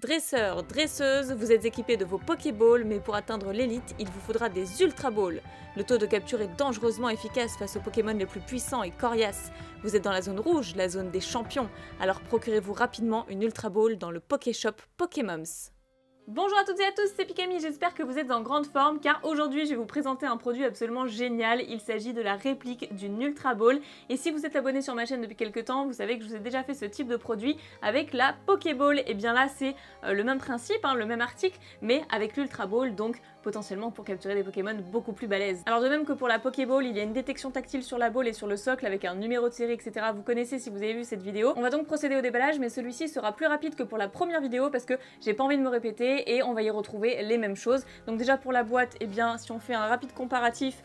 Dresseurs, dresseuses, vous êtes équipés de vos Pokéballs, mais pour atteindre l'élite, il vous faudra des Ultra Balls. Le taux de capture est dangereusement efficace face aux Pokémon les plus puissants et coriaces. Vous êtes dans la zone rouge, la zone des champions, alors procurez-vous rapidement une Ultra Ball dans le Pokéshop Pokémoms. Bonjour à toutes et à tous, c'est Pikami, j'espère que vous êtes en grande forme car aujourd'hui je vais vous présenter un produit absolument génial. Il s'agit de la réplique d'une Ultra Ball et si vous êtes abonné sur ma chaîne depuis quelques temps, vous savez que je vous ai déjà fait ce type de produit avec la Pokéball. Et bien là c'est le même principe, le même article, mais avec l'Ultra Ball, donc potentiellement pour capturer des Pokémon beaucoup plus balèzes. Alors de même que pour la Pokéball, il y a une détection tactile sur la ball et sur le socle avec un numéro de série, etc. Vous connaissez si vous avez vu cette vidéo. On va donc procéder au déballage, mais celui-ci sera plus rapide que pour la première vidéo parce que j'ai pas envie de me répéter et on va y retrouver les mêmes choses. Donc déjà pour la boîte, eh bien si on fait un rapide comparatif,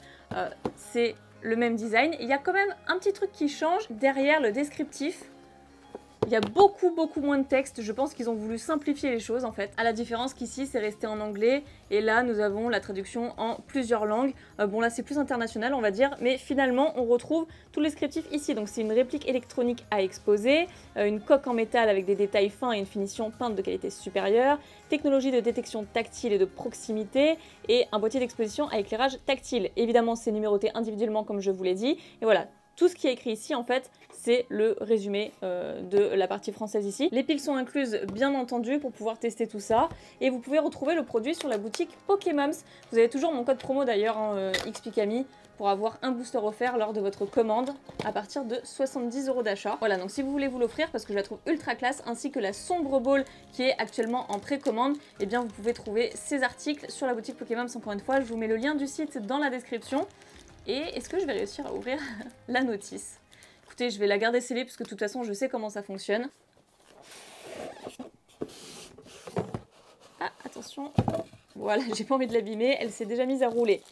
c'est le même design. Il y a quand même un petit truc qui change derrière le descriptif. Il y a beaucoup moins de texte, je pense qu'ils ont voulu simplifier les choses en fait. À la différence qu'ici c'est resté en anglais et là nous avons la traduction en plusieurs langues. Bon là c'est plus international on va dire, mais finalement on retrouve tout le descriptif ici. Donc c'est une réplique électronique à exposer, une coque en métal avec des détails fins et une finition peinte de qualité supérieure, technologie de détection tactile et de proximité et un boîtier d'exposition à éclairage tactile. Évidemment c'est numéroté individuellement comme je vous l'ai dit et voilà. Tout ce qui est écrit ici, en fait, c'est le résumé de la partie française ici. Les piles sont incluses, bien entendu, pour pouvoir tester tout ça. Et vous pouvez retrouver le produit sur la boutique Pokémoms. Vous avez toujours mon code promo d'ailleurs, XPikami, pour avoir un booster offert lors de votre commande à partir de 70 € d'achat. Voilà, donc si vous voulez vous l'offrir, parce que je la trouve ultra classe, ainsi que la sombre ball qui est actuellement en précommande, eh bien vous pouvez trouver ces articles sur la boutique Pokémoms. Encore une fois, je vous mets le lien du site dans la description. Et est-ce que je vais réussir à ouvrir la notice? Écoutez, je vais la garder scellée parce que de toute façon, je sais comment ça fonctionne. Ah, attention. Voilà, j'ai pas envie de l'abîmer, elle s'est déjà mise à rouler.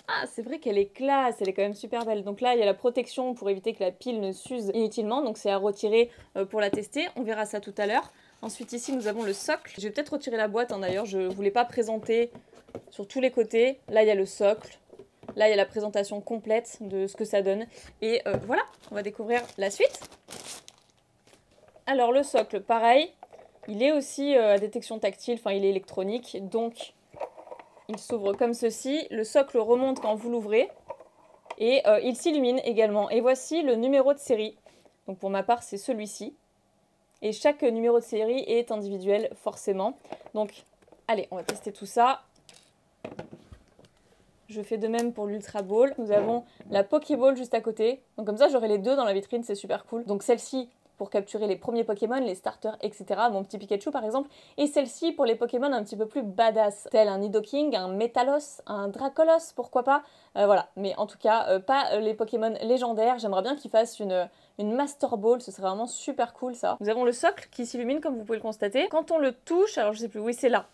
Ah, c'est vrai qu'elle est classe, elle est quand même super belle. Donc là, il y a la protection pour éviter que la pile ne s'use inutilement. Donc c'est à retirer pour la tester. On verra ça tout à l'heure. Ensuite, ici, nous avons le socle. Je vais peut-être retirer la boîte, d'ailleurs. Je voulais pas présenter sur tous les côtés. Là, il y a le socle. Là, il y a la présentation complète de ce que ça donne. Et voilà, on va découvrir la suite. Alors, le socle, pareil, il est aussi à détection tactile, enfin, il est électronique. Donc, il s'ouvre comme ceci. Le socle remonte quand vous l'ouvrez. Et il s'illumine également. Et voici le numéro de série. Donc, pour ma part, c'est celui-ci. Et chaque numéro de série est individuel, forcément. Donc, allez, on va tester tout ça. Je fais de même pour l'Ultra Ball. Nous avons la Pokéball juste à côté. Donc comme ça, j'aurai les deux dans la vitrine, c'est super cool. Donc celle-ci pour capturer les premiers Pokémon, les starters, etc. Mon petit Pikachu par exemple. Et celle-ci pour les Pokémon un petit peu plus badass, tel un Nidoking, un Metalos, un Dracolos, pourquoi pas. Voilà, mais en tout cas, pas les Pokémon légendaires. J'aimerais bien qu'ils fassent une Master Ball, ce serait vraiment super cool ça. Nous avons le socle qui s'illumine comme vous pouvez le constater. Quand on le touche, alors je sais plus, oui c'est là.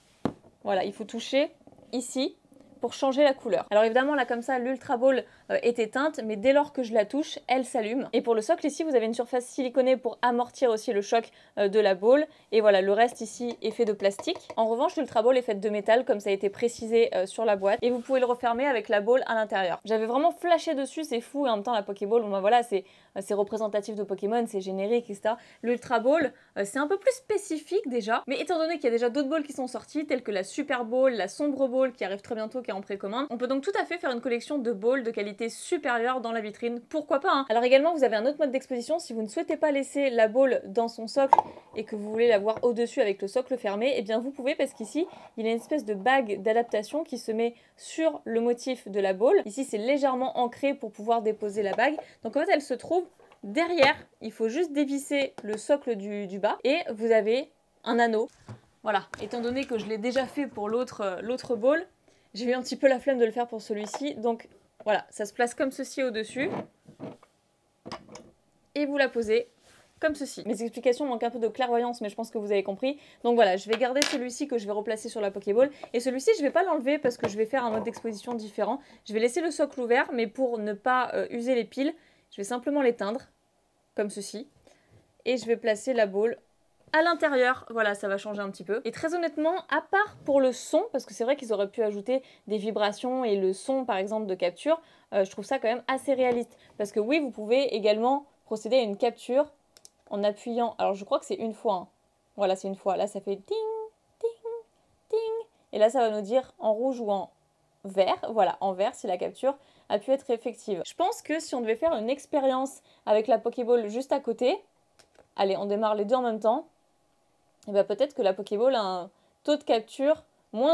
Voilà, il faut toucher ici pour changer la couleur. Alors évidemment là comme ça l'Ultra Ball est éteinte, mais dès lors que je la touche, elle s'allume. Et pour le socle ici, vous avez une surface siliconée pour amortir aussi le choc de la ball. Et voilà, le reste ici est fait de plastique. En revanche, l'Ultra Ball est faite de métal comme ça a été précisé sur la boîte. Et vous pouvez le refermer avec la ball à l'intérieur. J'avais vraiment flashé dessus, c'est fou. Et en même temps la Pokéball, bon ben voilà, c'est représentatif de Pokémon, c'est générique, etc. L'Ultra Ball, c'est un peu plus spécifique déjà. Mais étant donné qu'il y a déjà d'autres balls qui sont sortis, telles que la Super Ball, la Sombre Ball qui arrive très bientôt, qui est en précommande, on peut donc tout à fait faire une collection de balls de qualité supérieure dans la vitrine, pourquoi pas hein. Alors également vous avez un autre mode d'exposition, si vous ne souhaitez pas laisser la ball dans son socle et que vous voulez la voir au-dessus avec le socle fermé, et eh bien vous pouvez parce qu'ici il y a une espèce de bague d'adaptation qui se met sur le motif de la ball. Ici c'est légèrement ancré pour pouvoir déposer la bague, donc en fait elle se trouve derrière, il faut juste dévisser le socle du bas et vous avez un anneau. Voilà, étant donné que je l'ai déjà fait pour l'autre ball, j'ai eu un petit peu la flemme de le faire pour celui-ci, donc voilà, ça se place comme ceci au-dessus. Et vous la posez comme ceci. Mes explications manquent un peu de clairvoyance, mais je pense que vous avez compris. Donc voilà, je vais garder celui-ci que je vais replacer sur la Pokéball. Et celui-ci, je vais pas l'enlever parce que je vais faire un mode d'exposition différent. Je vais laisser le socle ouvert, mais pour ne pas user les piles, je vais simplement l'éteindre, comme ceci. Et je vais placer la ball à l'intérieur, voilà, ça va changer un petit peu. Et très honnêtement, à part pour le son, parce que c'est vrai qu'ils auraient pu ajouter des vibrations et le son par exemple de capture, je trouve ça quand même assez réaliste. Parce que oui, vous pouvez également procéder à une capture en appuyant, alors je crois que c'est une fois, hein. Voilà, c'est une fois. Là, ça fait ding, ding, ding. Et là, ça va nous dire en rouge ou en vert. Voilà, en vert si la capture a pu être effective. Je pense que si on devait faire une expérience avec la Pokéball juste à côté, allez, on démarre les deux en même temps, et bien peut-être que la Pokéball a un taux de capture